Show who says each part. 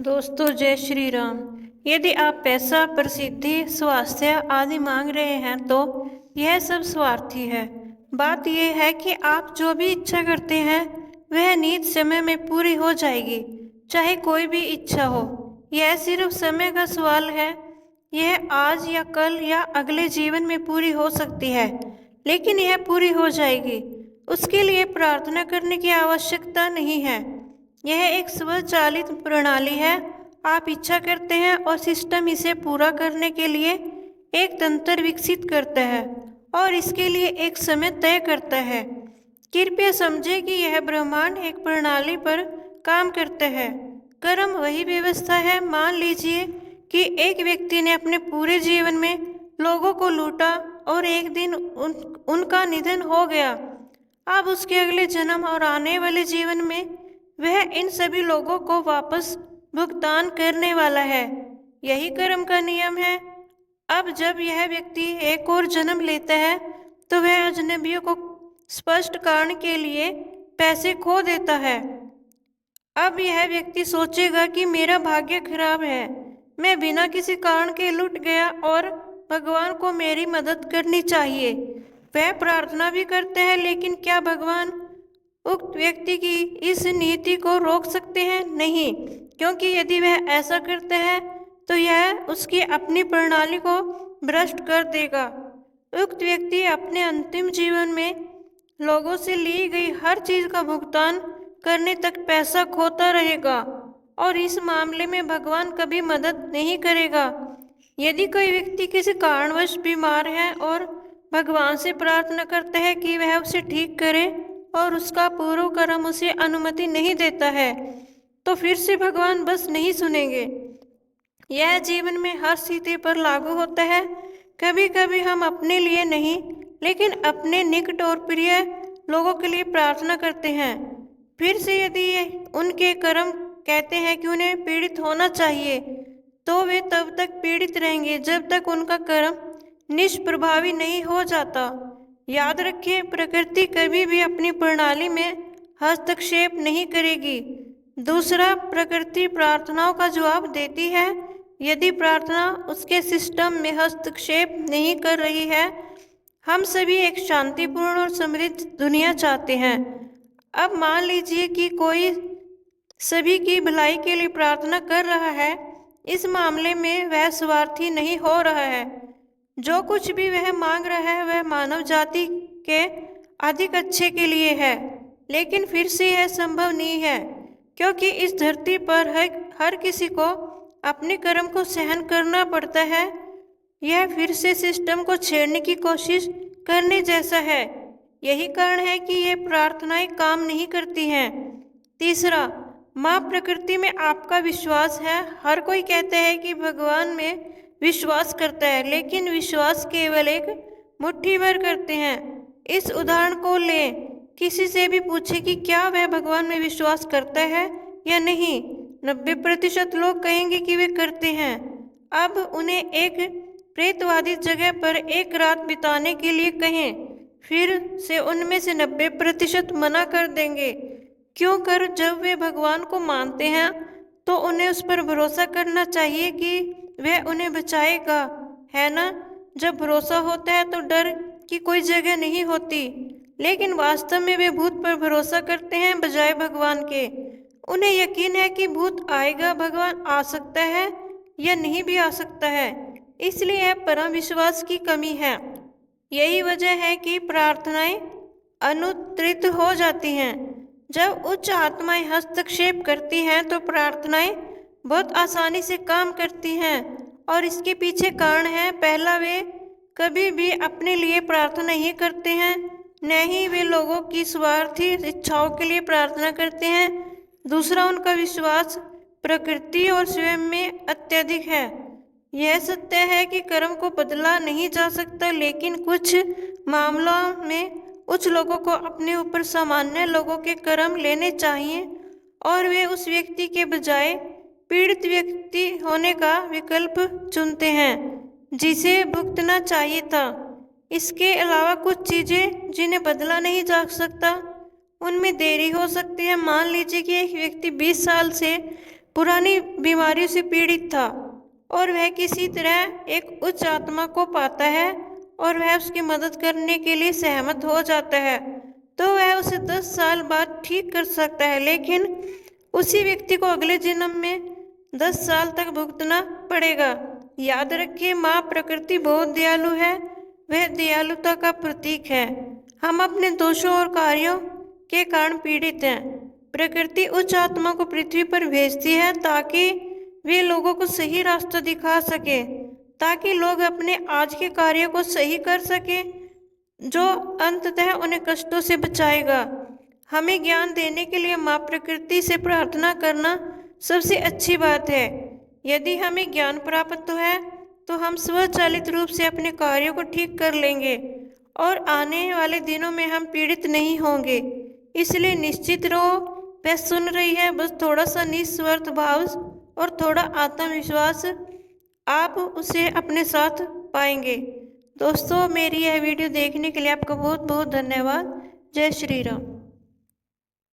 Speaker 1: दोस्तों जय श्री राम। यदि आप पैसा, प्रसिद्धि, स्वास्थ्य आदि मांग रहे हैं तो यह सब स्वार्थी है। बात यह है कि आप जो भी इच्छा करते हैं वह नियत समय में पूरी हो जाएगी, चाहे कोई भी इच्छा हो। यह सिर्फ समय का सवाल है। यह आज या कल या अगले जीवन में पूरी हो सकती है, लेकिन यह पूरी हो जाएगी। उसके लिए प्रार्थना करने की आवश्यकता नहीं है। यह एक स्वचालित प्रणाली है। आप इच्छा करते हैं और सिस्टम इसे पूरा करने के लिए एक तंत्र विकसित करता है और इसके लिए एक समय तय करता है। कृपया समझें कि यह ब्रह्मांड एक प्रणाली पर काम करता है। कर्म वही व्यवस्था है। मान लीजिए कि एक व्यक्ति ने अपने पूरे जीवन में लोगों को लूटा और एक दिन उनका निधन हो गया। अब उसके अगले जन्म और आने वाले जीवन में वह इन सभी लोगों को वापस भुगतान करने वाला है। यही कर्म का नियम है। अब जब यह व्यक्ति एक और जन्म लेता है तो वह अजनबियों को स्पष्ट कारण के लिए पैसे खो देता है। अब यह व्यक्ति सोचेगा कि मेरा भाग्य खराब है, मैं बिना किसी कारण के लुट गया और भगवान को मेरी मदद करनी चाहिए। वह प्रार्थना भी करते हैं, लेकिन क्या भगवान उक्त व्यक्ति की इस नीति को रोक सकते हैं? नहीं, क्योंकि यदि वह ऐसा करते हैं तो यह उसकी अपनी प्रणाली को भ्रष्ट कर देगा। उक्त व्यक्ति अपने अंतिम जीवन में लोगों से ली गई हर चीज का भुगतान करने तक पैसा खोता रहेगा और इस मामले में भगवान कभी मदद नहीं करेगा। यदि कोई व्यक्ति किसी कारणवश बीमार है और भगवान से प्रार्थना करता है कि वह उसे ठीक करे और उसका पूर्व कर्म उसे अनुमति नहीं देता है, तो फिर से भगवान बस नहीं सुनेंगे। यह जीवन में हर स्थिति पर लागू होता है। कभी कभी हम अपने लिए नहीं, लेकिन अपने निकट और प्रिय लोगों के लिए प्रार्थना करते हैं। फिर से यदि उनके कर्म कहते हैं कि उन्हें पीड़ित होना चाहिए, तो वे तब तक पीड़ित रहेंगे जब तक उनका कर्म निष्प्रभावी नहीं हो जाता। याद रखें, प्रकृति कभी भी अपनी प्रणाली में हस्तक्षेप नहीं करेगी। दूसरा, प्रकृति प्रार्थनाओं का जवाब देती है यदि प्रार्थना उसके सिस्टम में हस्तक्षेप नहीं कर रही है। हम सभी एक शांतिपूर्ण और समृद्ध दुनिया चाहते हैं। अब मान लीजिए कि कोई सभी की भलाई के लिए प्रार्थना कर रहा है। इस मामले में वह स्वार्थी नहीं हो रहा है। जो कुछ भी वह मांग रहा है वह मानव जाति के अधिक अच्छे के लिए है, लेकिन फिर से यह संभव नहीं है, क्योंकि इस धरती पर हर किसी को अपने कर्म को सहन करना पड़ता है। यह फिर से सिस्टम को छेड़ने की कोशिश करने जैसा है। यही कारण है कि ये प्रार्थनाएं काम नहीं करती हैं। तीसरा, माँ प्रकृति में आपका विश्वास है। हर कोई कहता है कि भगवान में विश्वास करता है, लेकिन विश्वास केवल एक मुट्ठी भर करते हैं। इस उदाहरण को लें, किसी से भी पूछे कि क्या वह भगवान में विश्वास करता है या नहीं, 90% लोग कहेंगे कि वे करते हैं। अब उन्हें एक प्रेतवादी जगह पर एक रात बिताने के लिए कहें, फिर से उनमें से 90% मना कर देंगे। क्यों कर? जब वे भगवान को मानते हैं तो उन्हें उस पर भरोसा करना चाहिए कि वह उन्हें बचाएगा, है ना? जब भरोसा होता है तो डर की कोई जगह नहीं होती। लेकिन वास्तव में वे भूत पर भरोसा करते हैं बजाय भगवान के। उन्हें यकीन है कि भूत आएगा, भगवान आ सकता है या नहीं भी आ सकता है। इसलिए यह परम विश्वास की कमी है। यही वजह है कि प्रार्थनाएं अनुत्तरित हो जाती हैं। जब उच्च आत्माएं हस्तक्षेप करती हैं तो प्रार्थनाएं बहुत आसानी से काम करती हैं, और इसके पीछे कारण है। पहला, वे कभी भी अपने लिए प्रार्थना नहीं करते हैं, न ही वे लोगों की स्वार्थी इच्छाओं के लिए प्रार्थना करते हैं। दूसरा, उनका विश्वास प्रकृति और स्वयं में अत्यधिक है। यह सत्य है कि कर्म को बदला नहीं जा सकता, लेकिन कुछ मामलों में उच्च लोगों को अपने ऊपर सामान्य लोगों के कर्म लेने चाहिए और वे उस व्यक्ति के बजाय पीड़ित व्यक्ति होने का विकल्प चुनते हैं जिसे भुगतना चाहिए था। इसके अलावा कुछ चीज़ें जिन्हें बदला नहीं जा सकता, उनमें देरी हो सकती है। मान लीजिए कि एक व्यक्ति 20 साल से पुरानी बीमारियों से पीड़ित था और वह किसी तरह एक उच्च आत्मा को पाता है और वह उसकी मदद करने के लिए सहमत हो जाता है, तो वह उसे 10 साल बाद ठीक कर सकता है। लेकिन उसी व्यक्ति को अगले जन्म में 10 साल तक भुगतना पड़ेगा। याद रखिए, माँ प्रकृति बहुत दयालु है, वह दयालुता का प्रतीक है। हम अपने दोषों और कार्यों के कारण पीड़ित हैं। प्रकृति उच्च आत्मा को पृथ्वी पर भेजती है ताकि वे लोगों को सही रास्ता दिखा सके, ताकि लोग अपने आज के कार्यों को सही कर सके, जो अंततः उन्हें कष्टों से बचाएगा। हमें ज्ञान देने के लिए माँ प्रकृति से प्रार्थना करना सबसे अच्छी बात है। यदि हमें ज्ञान प्राप्त है तो हम स्वचालित रूप से अपने कार्यों को ठीक कर लेंगे और आने वाले दिनों में हम पीड़ित नहीं होंगे। इसलिए निश्चित रहो, वह सुन रही है, बस थोड़ा सा निस्वार्थ भाव और थोड़ा आत्मविश्वास, आप उसे अपने साथ पाएंगे। दोस्तों, मेरी यह वीडियो देखने के लिए आपका बहुत बहुत धन्यवाद। जय श्री राम।